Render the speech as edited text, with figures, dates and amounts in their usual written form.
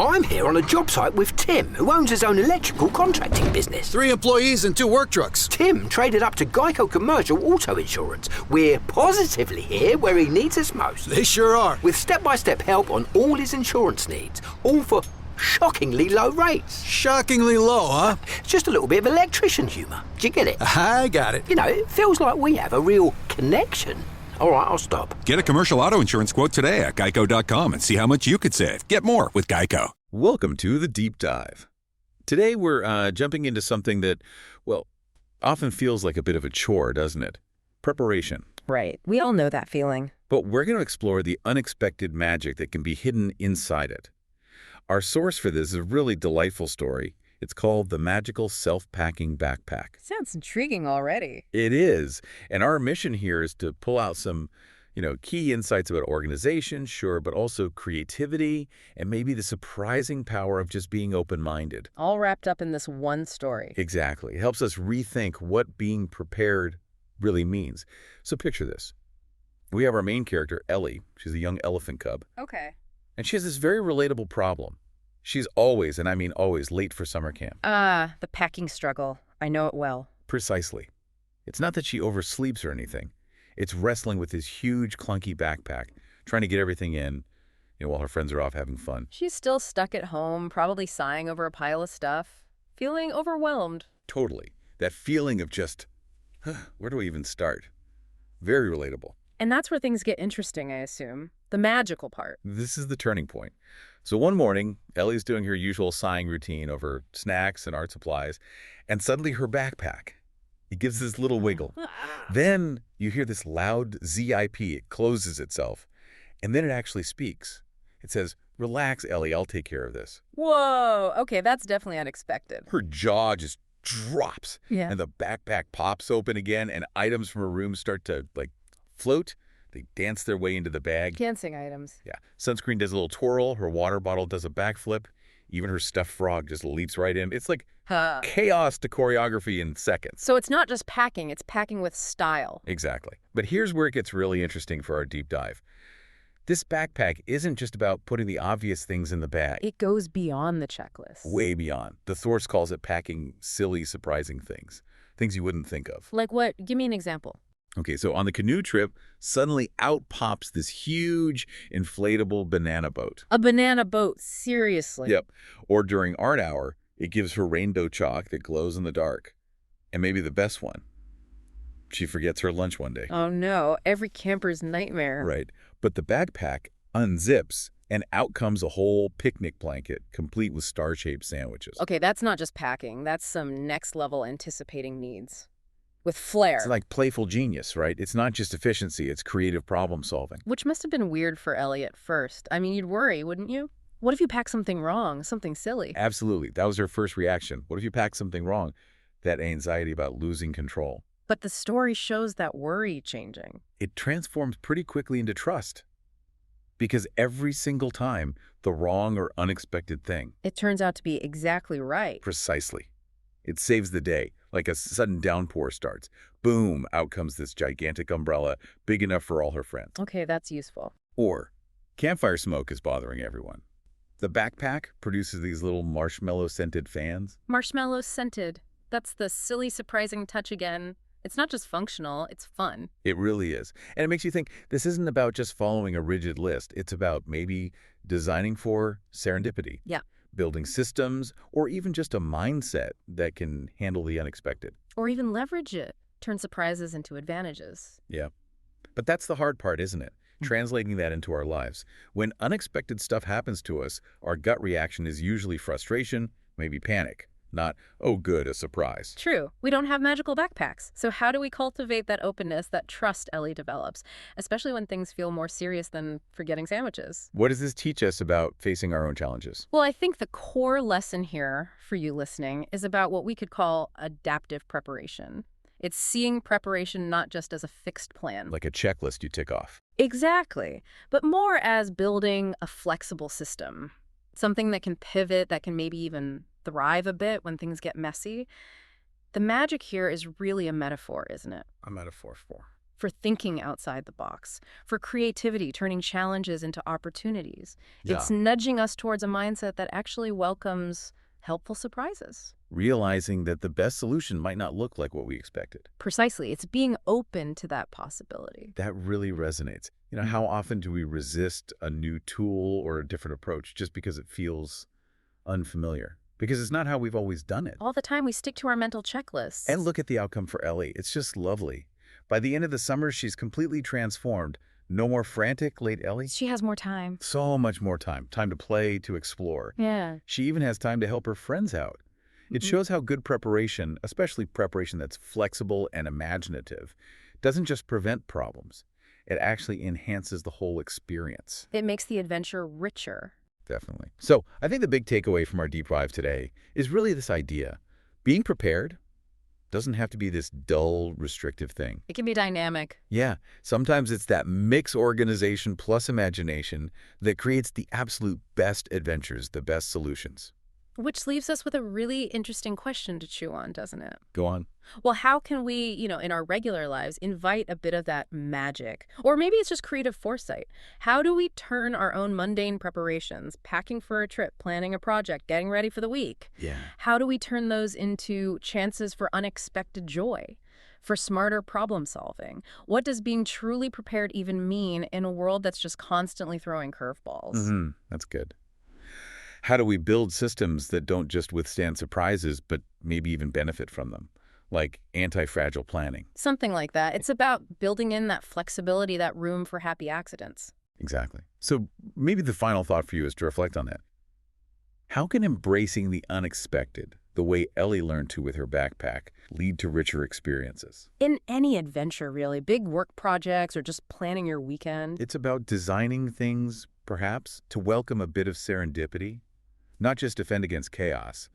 I'm here on a job site with Tim, who owns his own electrical contracting business. 3 employees and 2 work trucks. Tim traded up to Geico Commercial Auto Insurance. We're positively here where he needs us most. They sure are. With step-by-step help on all his insurance needs, all for shockingly low rates. Shockingly low, huh? It's just a little bit of electrician humour. Do you get it? I got it. You know, it feels like we have a real connection. All right, I'll stop. Get a commercial auto insurance quote today at geico.com and see how much you could save. Get more with Geico. Welcome to the Deep Dive. Today we're jumping into something that, well, often feels like a bit of a chore, doesn't it? Preparation. Right. We all know that feeling. But we're going to explore the unexpected magic that can be hidden inside it. Our source for this is a really delightful story. It's called The Magical Self-Packing Backpack. Sounds intriguing already. It is. And our mission here is to pull out some, key insights about organization, sure, but also creativity and maybe the surprising power of just being open-minded. All wrapped up in this one story. Exactly. It helps us rethink what being prepared really means. So picture this. We have our main character, Ellie. She's a young elephant cub. Okay. And she has this very relatable problem. She's always, and I mean always, late for summer camp. The packing struggle. I know it well. Precisely. It's not that she oversleeps or anything. It's wrestling with this huge, clunky backpack, trying to get everything in, while her friends are off having fun. She's still stuck at home, probably sighing over a pile of stuff, feeling overwhelmed. Totally. That feeling of just, where do I even start? Very relatable. And that's where things get interesting, I assume. The magical part. This is the turning point. So one morning, Ellie's doing her usual sighing routine over snacks and art supplies, and suddenly her backpack, it gives this little wiggle. Then you hear this loud zip. It closes itself, and then it actually speaks. It says, "Relax, Ellie, I'll take care of this." Whoa, okay, that's definitely unexpected. Her jaw just drops, Yeah. and the backpack pops open again, and items from her room start to, float. They dance their way into the bag. Dancing items. Yeah. Sunscreen does a little twirl. Her water bottle does a backflip. Even her stuffed frog just leaps right in. It's like chaos to choreography in seconds. So it's not just packing, it's packing with style. Exactly. But here's where it gets really interesting for our deep dive. This backpack isn't just about putting the obvious things in the bag. It goes beyond the checklist. Way beyond. The source calls it packing silly, surprising things. Things you wouldn't think of. Like what? Give me an example. Okay, so on the canoe trip, suddenly out pops this huge inflatable banana boat. A banana boat, seriously. Yep. Or during art hour, it gives her rainbow chalk that glows in the dark. And maybe the best one, she forgets her lunch one day. Oh no, every camper's nightmare. Right. But the backpack unzips, and out comes a whole picnic blanket, complete with star-shaped sandwiches. Okay, that's not just packing. That's some next-level anticipating needs. With flair. It's like playful genius, right? It's not just efficiency, it's creative problem solving. Which must have been weird for Ellie at first. I mean, you'd worry, wouldn't you? What if you pack something wrong, something silly? Absolutely. That was her first reaction. What if you pack something wrong? That anxiety about losing control. But the story shows that worry changing. It transforms pretty quickly into trust. Because every single time, the wrong or unexpected thing. It turns out to be exactly right. Precisely. It saves the day. Like a sudden downpour starts. Boom, out comes this gigantic umbrella, big enough for all her friends. Okay, that's useful. Or campfire smoke is bothering everyone. The backpack produces these little marshmallow-scented fans. Marshmallows scented. That's the silly, surprising touch again. It's not just functional, it's fun. It really is. And it makes you think this isn't about just following a rigid list. It's about maybe designing for serendipity. Yeah. Building systems, or even just a mindset that can handle the unexpected. Or even leverage it. Turn surprises into advantages. Yeah. But that's the hard part, isn't it? Translating that into our lives. When unexpected stuff happens to us, our gut reaction is usually frustration, maybe panic. Not, oh good, a surprise. True. We don't have magical backpacks. So how do we cultivate that openness, that trust Ellie develops, especially when things feel more serious than forgetting sandwiches? What does this teach us about facing our own challenges? Well, I think the core lesson here for you listening is about what we could call adaptive preparation. It's seeing preparation not just as a fixed plan. Like a checklist you tick off. Exactly. But more as building a flexible system. Something that can pivot, that can maybe even thrive a bit when things get messy. The magic here is really a metaphor, isn't it? A metaphor for? for thinking outside the box, for creativity, turning challenges into opportunities. Yeah. It's nudging us towards a mindset that actually welcomes helpful surprises. Realizing that the best solution might not look like what we expected. Precisely. It's being open to that possibility. That really resonates. How often do we resist a new tool or a different approach just because it feels unfamiliar? Because it's not how we've always done it. All the time we stick to our mental checklists. And look at the outcome for Ellie. It's just lovely. By the end of the summer, she's completely transformed. No more frantic, late Ellie. She has more time. So much more time. Time to play, to explore. Yeah. She even has time to help her friends out. It shows how good preparation, especially preparation that's flexible and imaginative, doesn't just prevent problems. It actually enhances the whole experience. It makes the adventure richer. Definitely. So I think the big takeaway from our deep dive today is really this idea. Being prepared doesn't have to be this dull, restrictive thing. It can be dynamic. Yeah, sometimes it's that mix organization plus imagination that creates the absolute best adventures, the best solutions. Which leaves us with a really interesting question to chew on, doesn't it? Go on. Well, how can we, in our regular lives, invite a bit of that magic? Or maybe it's just creative foresight. How do we turn our own mundane preparations, packing for a trip, planning a project, getting ready for the week? Yeah. How do we turn those into chances for unexpected joy, for smarter problem solving? What does being truly prepared even mean in a world that's just constantly throwing curveballs? That's good. How do we build systems that don't just withstand surprises, but maybe even benefit from them? Like anti-fragile planning. Something like that. It's about building in that flexibility, that room for happy accidents. Exactly. So maybe the final thought for you is to reflect on that. How can embracing the unexpected, the way Ellie learned to with her backpack, lead to richer experiences? In any adventure, really, big work projects or just planning your weekend. It's about designing things, perhaps, to welcome a bit of serendipity, not just defend against chaos,